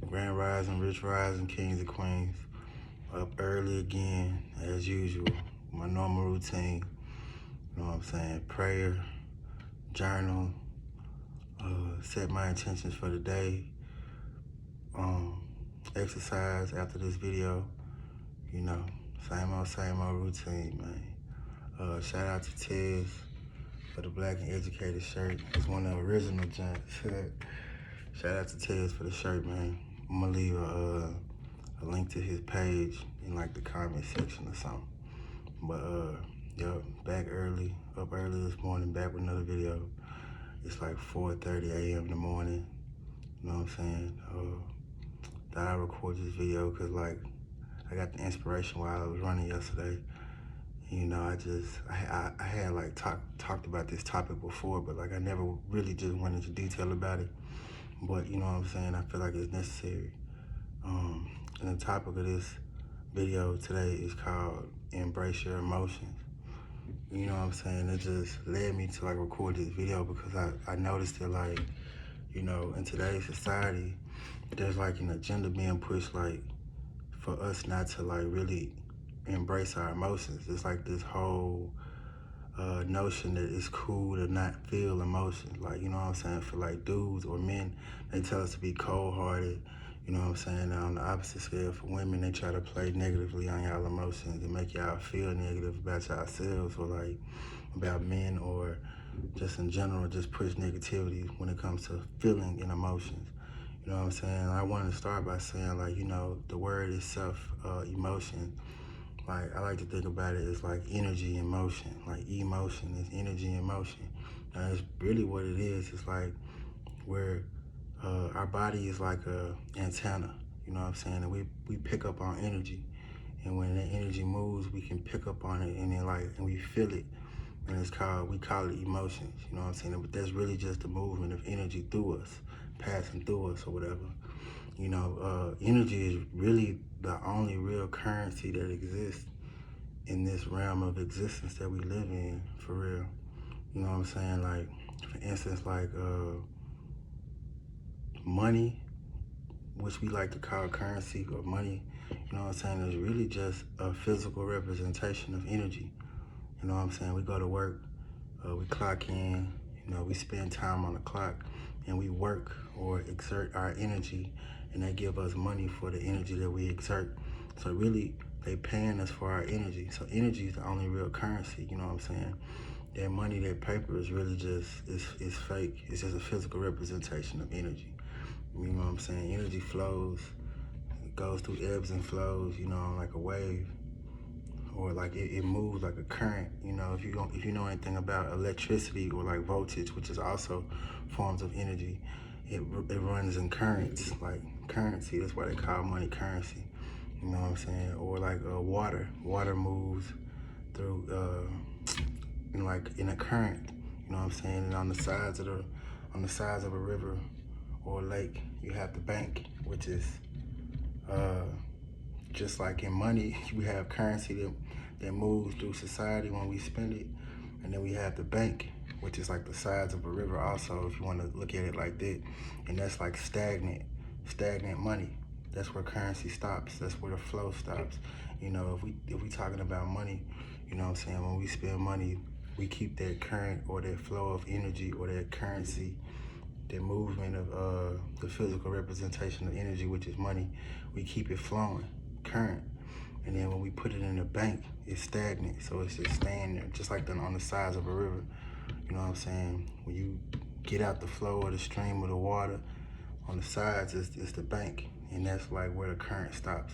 Grand Rising, Rich Rising, Kings and Queens. Up early again, as usual. My normal routine. You know what I'm saying? Prayer, journal, set my intentions for the day, exercise after this video. You know, same old routine, man. Shout out to Tez for the Black and Educated shirt. It's one of the original joints. Shout out to Tez for the shirt, man. I'm gonna leave a link to his page in like the comment section or something. But yo, up early this morning, back with another video. It's like 4:30 a.m. in the morning. You know what I'm saying? Thought I'd record this video because like I got the inspiration while I was running yesterday. You know, I had like talked about this topic before, but like I never really just went into detail about it. But you know what I'm saying? I feel like it's necessary. And the topic of this video today is called Embrace Your Emotions. You know what I'm saying? It just led me to like record this video because I noticed that like, you know, in today's society, there's like an agenda being pushed like for us not to like really embrace our emotions. It's like this whole notion that it's cool to not feel emotions. Like, you know what I'm saying? For like dudes or men, they tell us to be cold-hearted. You know what I'm saying? And on the opposite scale, for women, they try to play negatively on y'all emotions and make y'all feel negative about yourselves or like about men or just in general, just push negativity when it comes to feeling and emotions. You know what I'm saying? I wanted to start by saying like, you know, the word itself, emotion, like I like to think about it as like energy and motion. Like emotion is energy and motion. And that's really what it is. It's like where our body is like a antenna, you know what I'm saying? And we pick up on energy. And when that energy moves, we can pick up on it and then like, and we feel it. And we call it emotions, you know what I'm saying? But that's really just the movement of energy through us, passing through us or whatever. You know, energy is really the only real currency that exists in this realm of existence that we live in, for real. You know what I'm saying? Like, for instance, like money, which we like to call currency or money, you know what I'm saying, is really just a physical representation of energy. You know what I'm saying? We go to work, we clock in, you know, we spend time on the clock and we work or exert our energy and they give us money for the energy that we exert. So really, they paying us for our energy. So energy is the only real currency, you know what I'm saying? That money, that paper is really just, it's fake. It's just a physical representation of energy. You know what I'm saying? Energy flows, it goes through ebbs and flows, you know, like a wave. Or like it moves like a current, you know, if you know anything about electricity or like voltage, which is also forms of energy, it runs in currents, like currency. That's why they call money currency. You know what I'm saying? Or like water moves through, you know, like in a current. You know what I'm saying? And on the sides of a river or a lake, you have the bank, which is just like in money, we have currency that moves through society when we spend it. And then we have the bank, which is like the sides of a river also, if you want to look at it like that. And that's like stagnant money. That's where currency stops. That's where the flow stops. You know, if we talking about money, you know what I'm saying, when we spend money, we keep that current or that flow of energy or that currency, the movement of the physical representation of energy, which is money, we keep it flowing, current. And then when we put it in the bank, it's stagnant, so it's just staying there, just like on the sides of a river. You know what I'm saying? When you get out the flow of the stream of the water, on the sides it's the bank, and that's like where the current stops.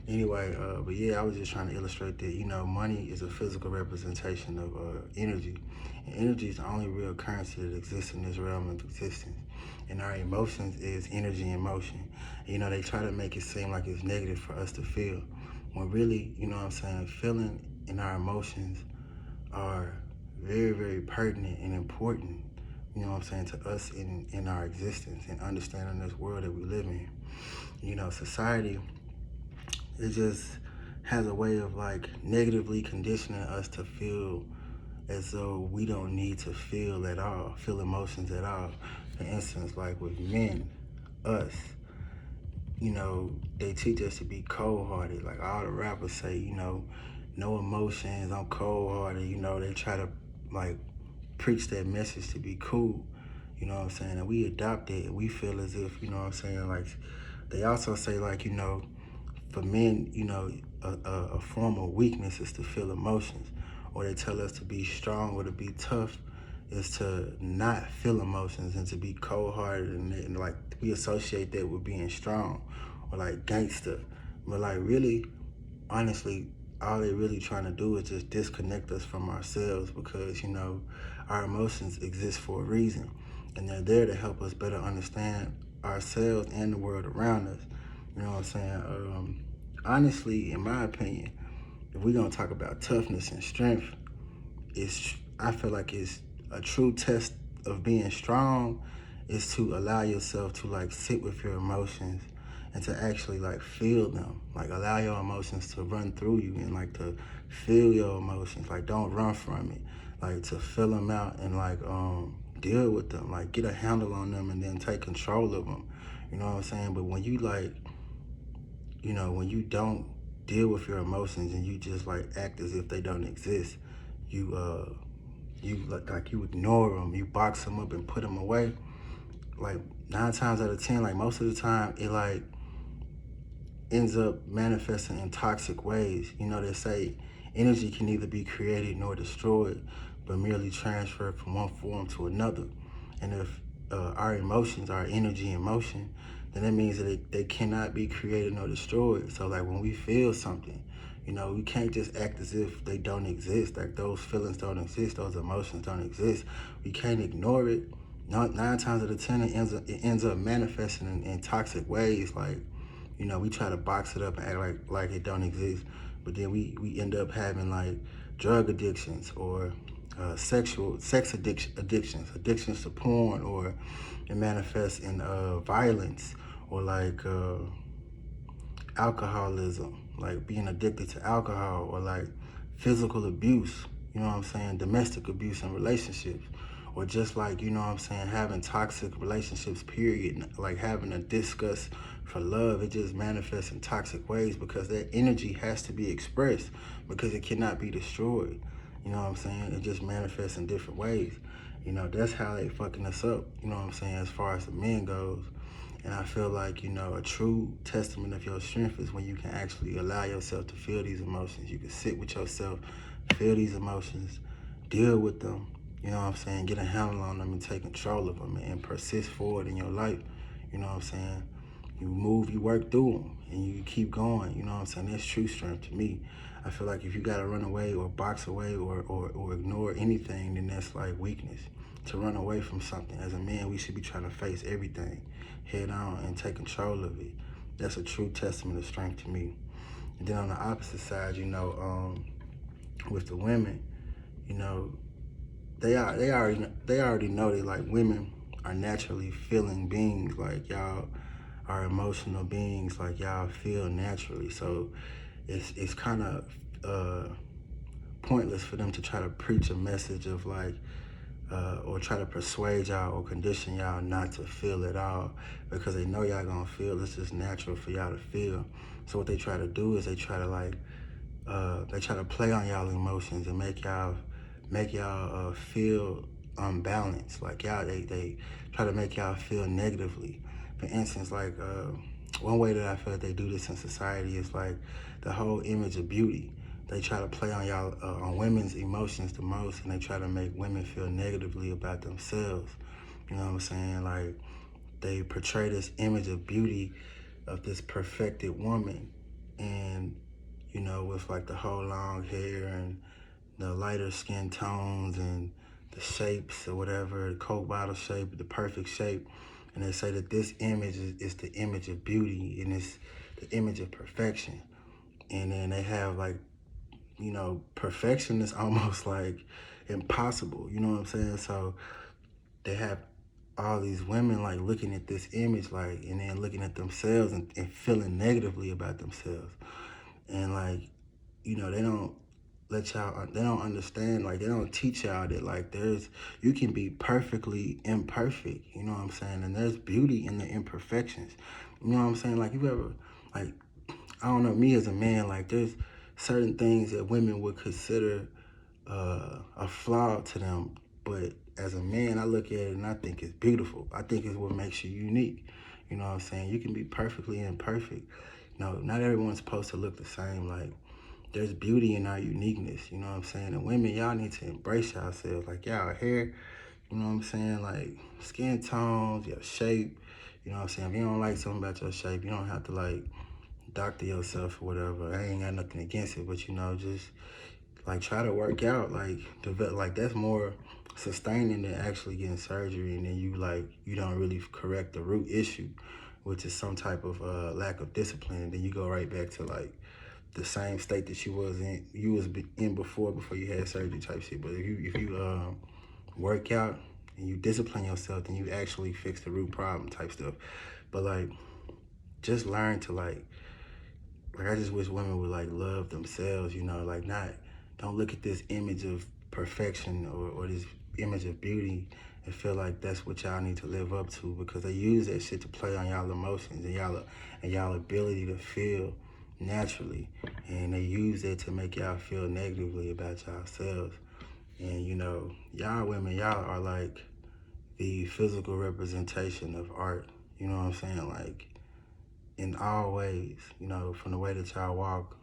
Anyway, but yeah, I was just trying to illustrate that, you know, money is a physical representation of energy. And energy is the only real currency that exists in this realm of existence. And our emotions is energy and motion. You know, they try to make it seem like it's negative for us to feel, when really, you know what I'm saying, feeling and our emotions are very, very pertinent and important, you know what I'm saying, to us in our existence and understanding this world that we live in. You know, society, it just has a way of like negatively conditioning us to feel as though we don't need to feel at all, feel emotions at all. For instance, like with men, us, you know, they teach us to be cold-hearted. Like all the rappers say, you know, no emotions, I'm cold-hearted. You know, they try to like preach that message to be cool. You know what I'm saying? And we adopt it and we feel as if, you know what I'm saying, like they also say like, you know, for men, you know, a form of weakness is to feel emotions. Or they tell us to be strong or to be tough is to not feel emotions and to be cold-hearted, and like we associate that with being strong or like gangster. But like really, honestly, all they're really trying to do is just disconnect us from ourselves, because, you know, our emotions exist for a reason and they're there to help us better understand ourselves and the world around us. You know what I'm saying? Honestly, in my opinion, if we're gonna talk about toughness and strength, I feel like it's a true test of being strong is to allow yourself to like sit with your emotions and to actually like feel them. Like allow your emotions to run through you and like to feel your emotions. Like don't run from it. Like to feel them out and like deal with them. Like get a handle on them and then take control of them. You know what I'm saying? But when you like, you know, when you don't deal with your emotions and you just like act as if they don't exist, you like you ignore them, you box them up and put them away. Like 9 times out of 10, like most of the time, it like ends up manifesting in toxic ways. You know, they say energy can neither be created nor destroyed, but merely transferred from one form to another. And if our emotions are energy and motion, then that means that they cannot be created nor destroyed. So like when we feel something, you know, we can't just act as if they don't exist. Like those feelings don't exist, those emotions don't exist. We can't ignore it. 9 times out of 10, it ends up manifesting in toxic ways. Like, you know, we try to box it up and act like it don't exist, but then we end up having like drug addictions or sex addictions to porn, or it manifests in violence, or like alcoholism, like being addicted to alcohol, or like physical abuse, you know what I'm saying, domestic abuse in relationships, or just like, you know what I'm saying, having toxic relationships, period, like having a disgust for love. It just manifests in toxic ways because that energy has to be expressed because it cannot be destroyed. You know what I'm saying? It just manifests in different ways. You know, that's how they fucking us up, you know what I'm saying, as far as the men goes. And I feel like, you know, a true testament of your strength is when you can actually allow yourself to feel these emotions. You can sit with yourself, feel these emotions, deal with them, you know what I'm saying, get a handle on them and take control of them and persist forward in your life, you know what I'm saying. You move, you work through them, and you keep going, you know what I'm saying. That's true strength to me. I feel like if you gotta run away or box away or ignore anything, then that's like weakness. To run away from something, as a man, we should be trying to face everything head on and take control of it. That's a true testament of strength to me. And then on the opposite side, you know, with the women, you know, they already know that like women are naturally feeling beings. Like y'all are emotional beings. Like y'all feel naturally. So it's kind of pointless for them to try to preach a message of like or try to persuade y'all or condition y'all not to feel at all, because they know y'all gonna feel. It's just natural for y'all to feel. So what they try to do is they try to play on y'all emotions and make y'all feel unbalanced. Like y'all, they try to make y'all feel negatively. For instance, like one way that I feel like they do this in society is like the whole image of beauty. They try to play on y'all, on women's emotions the most, and they try to make women feel negatively about themselves. You know what I'm saying? Like they portray this image of beauty of this perfected woman, and you know, with like the whole long hair and the lighter skin tones and the shapes or whatever, the Coke bottle shape, the perfect shape. And they say that this image is the image of beauty and it's the image of perfection. And then they have like, you know, perfection is almost like impossible, you know what I'm saying? So they have all these women like looking at this image, like, and then looking at themselves and feeling negatively about themselves. And like, you know, they don't let y'all, they don't understand, like, they don't teach y'all that, like, you can be perfectly imperfect, you know what I'm saying? And there's beauty in the imperfections, you know what I'm saying? Like, you ever, like, I don't know, me as a man, like, there's certain things that women would consider a flaw to them, but as a man, I look at it and I think it's beautiful. I think it's what makes you unique. You know what I'm saying? You can be perfectly imperfect. You know, not everyone's supposed to look the same. Like, there's beauty in our uniqueness. You know what I'm saying? And women, y'all need to embrace yourselves. Like, y'all hair, you know what I'm saying? Like, skin tones, your shape. You know what I'm saying? If you don't like something about your shape, you don't have to, like, doctor yourself or whatever. I ain't got nothing against it, but, you know, just like try to work out, like develop, like that's more sustaining than actually getting surgery, and then you don't really correct the root issue, which is some type of lack of discipline, and then you go right back to like the same state that you was in before you had surgery type shit. But if you work out and you discipline yourself, then you actually fix the root problem type stuff. But like, just learn to like I just wish women would like love themselves, you know, like don't look at this image of perfection or this image of beauty and feel like that's what y'all need to live up to, because they use that shit to play on y'all emotions and y'all ability to feel naturally, and they use it to make y'all feel negatively about yourselves. And you know, y'all women, y'all are like the physical representation of art. You know what I'm saying? Like, in all ways, you know, from the way that y'all walk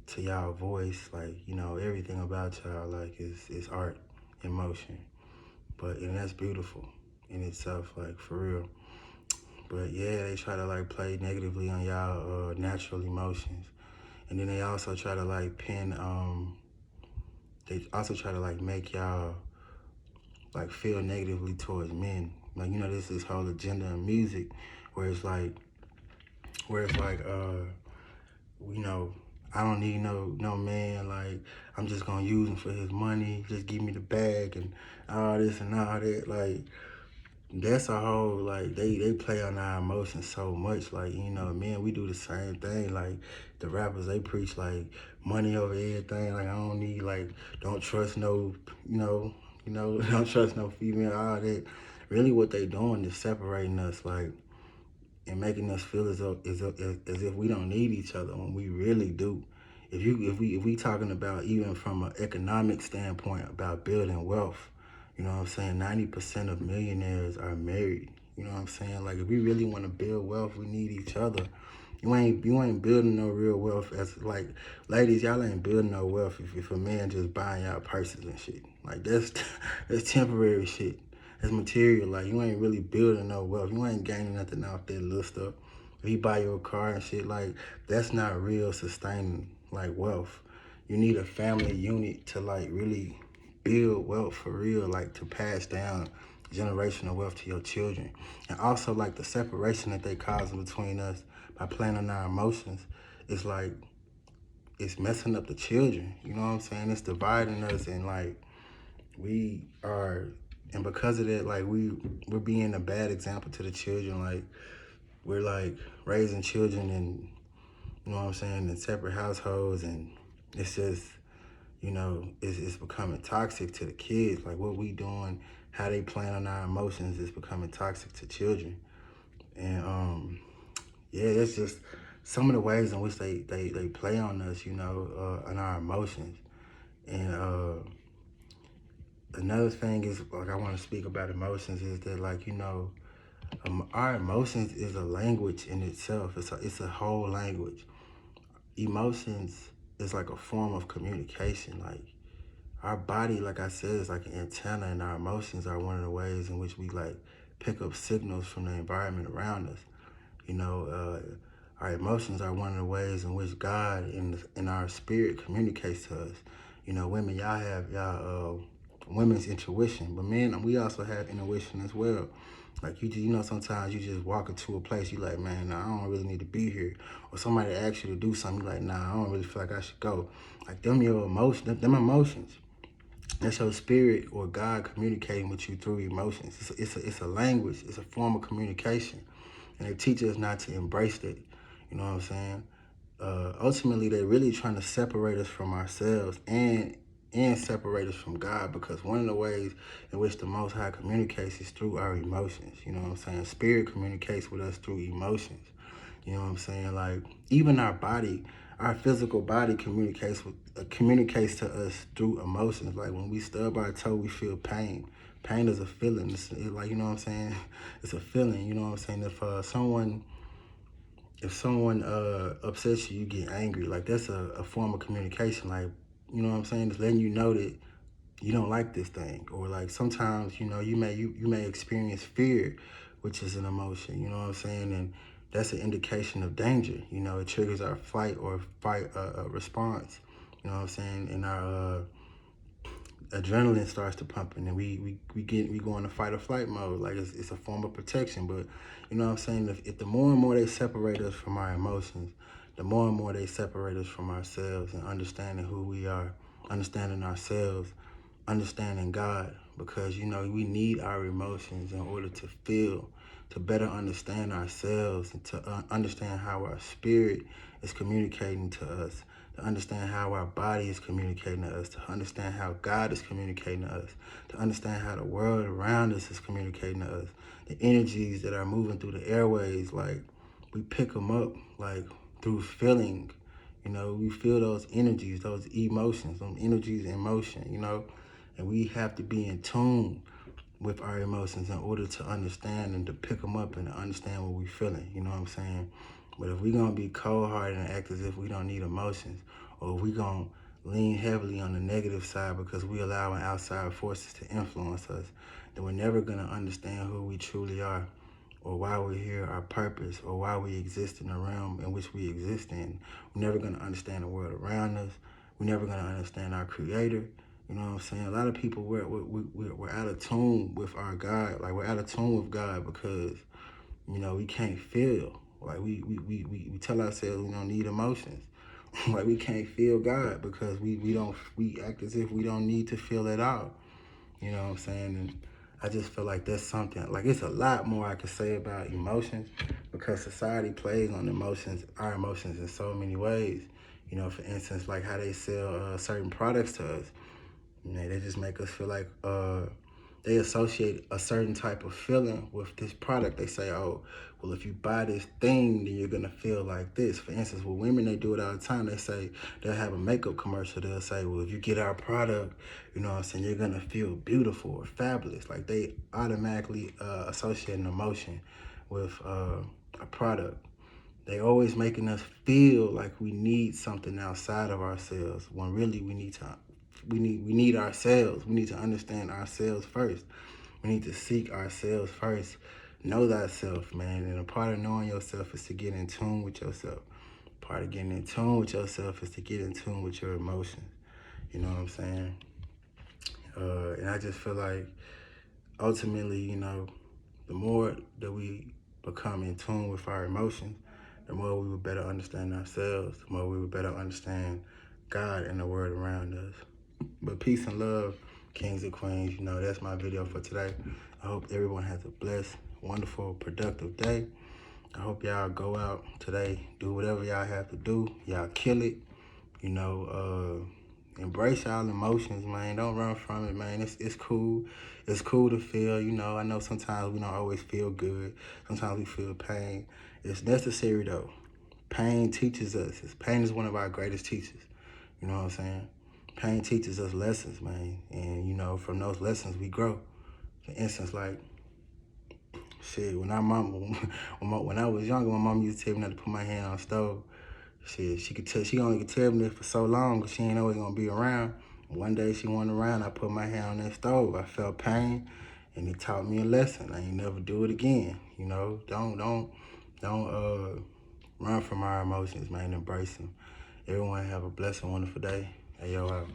to y'all voice, like, you know, everything about y'all, like, is art in motion. And that's beautiful in itself, like, for real. But yeah, they try to like play negatively on y'all natural emotions. And then they also try to like they also try to like make y'all like feel negatively towards men. Like, you know, this whole agenda in music where it's like, you know, I don't need no man, like, I'm just gonna use him for his money, just give me the bag and all this and all that. Like, that's a whole, like, they play on our emotions so much. Like, you know, men, we do the same thing. Like, the rappers, they preach like money over everything. Like, I don't need, like, don't trust no, don't trust no female, all that. Really what they doing is separating us, like, and making us feel as if we don't need each other when we really do. If we talking about, even from an economic standpoint, about building wealth, you know what I'm saying? 90% of millionaires are married. You know what I'm saying? Like, if we really want to build wealth, we need each other. You ain't building no real wealth as, like, ladies, y'all ain't building no wealth if a man just buying y'all purses and shit. Like, that's that's temporary shit. That's material. Like, you ain't really building no wealth. You ain't gaining nothing off that little stuff. If he buy you a car and shit, like, that's not real sustaining, like, wealth. You need a family unit to like really build wealth for real, like to pass down generational wealth to your children. And also, like, the separation that they cause between us by playing on our emotions, it's like, it's messing up the children. You know what I'm saying? It's dividing us, and like, we are, and because of that, like, we're being a bad example to the children. Like, we're like raising children and, you know what I'm saying, in separate households, and it's just, you know, it's becoming toxic to the kids. Like, what we doing, how they playing on our emotions is becoming toxic to children. And yeah, it's just some of the ways in which they play on us, you know, on our emotions. And another thing is, like, I want to speak about emotions, is that, like, you know, our emotions is a language in itself. It's a whole language. Emotions is like a form of communication. Like, our body, like I said, is like an antenna, and our emotions are one of the ways in which we like pick up signals from the environment around us. You know, our emotions are one of the ways in which God in our spirit communicates to us. You know, women, y'all have y'all women's intuition, but men, we also have intuition as well. Like, you know, sometimes you just walk into a place, you like, man, nah, I don't really need to be here. Or somebody asks you to do something, you like, nah, I don't really feel like I should go. Like, them emotions. That's your spirit or God communicating with you through emotions. It's a language. It's a form of communication. And they teach us not to embrace that. You know what I'm saying? ultimately they're really trying to separate us from ourselves and separate us from God, because one of the ways in which the Most High communicates is through our emotions. You know what I'm saying? Spirit communicates with us through emotions. You know what I'm saying? Like, even our body, our physical body communicates to us through emotions. Like, when we stub our toe, we feel pain. Pain is a feeling. It's like, you know what I'm saying? It's a feeling. You know what I'm saying? If someone upsets you, you get angry. Like, that's a form of communication. Like, you know what I'm saying? It's letting you know that you don't like this thing. Or like, sometimes, you know, you may experience fear, which is an emotion. You know what I'm saying? And that's an indication of danger. You know, it triggers our flight or fight response. You know what I'm saying? And our adrenaline starts to pumping, and we go into fight or flight mode. Like, it's a form of protection. But you know what I'm saying? If the more and more they separate us from our emotions, the more and more they separate us from ourselves and understanding who we are, understanding ourselves, understanding God. Because, you know, we need our emotions in order to feel, to better understand ourselves, and to understand how our spirit is communicating to us, to understand how our body is communicating to us, to understand how God is communicating to us, to understand how the world around us is communicating to us. The energies that are moving through the airways, like, we pick them up, like, through feeling. You know, we feel those energies, those emotions, those energies in motion, you know, and we have to be in tune with our emotions in order to understand and to pick them up and to understand what we're feeling. You know what I'm saying? But if we're going to be cold-hearted and act as if we don't need emotions, or if we're going to lean heavily on the negative side because we allowing outside forces to influence us, then we're never going to understand who we truly are, or why we're here, our purpose, or why we exist in the realm in which we exist in. We're never going to understand the world around us. We're never going to understand our Creator. You know what I'm saying? A lot of people, we're out of tune with our God. Like, we're out of tune with God because, you know, we can't feel. Like, we tell ourselves we don't need emotions. Like, we can't feel God because we act as if we don't need to feel at all. You know what I'm saying? And I just feel like that's something, like, it's a lot more I could say about emotions, because society plays on emotions, our emotions, in so many ways. You know, for instance, like how they sell certain products to us. You know, they just make us feel like they associate a certain type of feeling with this product. They say, oh, well, if you buy this thing, then you're going to feel like this. For instance, with women, they do it all the time. They say, they'll have a makeup commercial. They'll say, well, if you get our product, you know what I'm saying, you're going to feel beautiful or fabulous. Like, they automatically associate an emotion with a product. They always making us feel like we need something outside of ourselves, when really we need ourselves. We need to understand ourselves first. We need to seek ourselves first. Know thyself, man. And a part of knowing yourself is to get in tune with yourself. Part of getting in tune with yourself is to get in tune with your emotions. You know what I'm saying? And I just feel like ultimately, you know, the more that we become in tune with our emotions, the more we will better understand ourselves, the more we will better understand God and the world around us. But peace and love, kings and queens. You know, that's my video for today. I hope everyone has a blessed, wonderful, productive day. I hope y'all go out today, do whatever y'all have to do. Y'all kill it. You know, embrace y'all emotions, man. Don't run from it, man. It's cool. It's cool to feel, you know. I know sometimes we don't always feel good. Sometimes we feel pain. It's necessary, though. Pain teaches us. Pain is one of our greatest teachers. You know what I'm saying? Pain teaches us lessons, man. And, you know, from those lessons, we grow. For instance, like, shit, when I was younger, my mom used to tell me not to put my hand on the stove. Shit, she only could tell me that for so long, because she ain't always gonna be around. One day she wasn't around, I put my hand on that stove. I felt pain, and it taught me a lesson. I ain't never do it again. You know, don't run from our emotions, man. Embrace them. Everyone have a blessed and wonderful day. Hey, yo, out.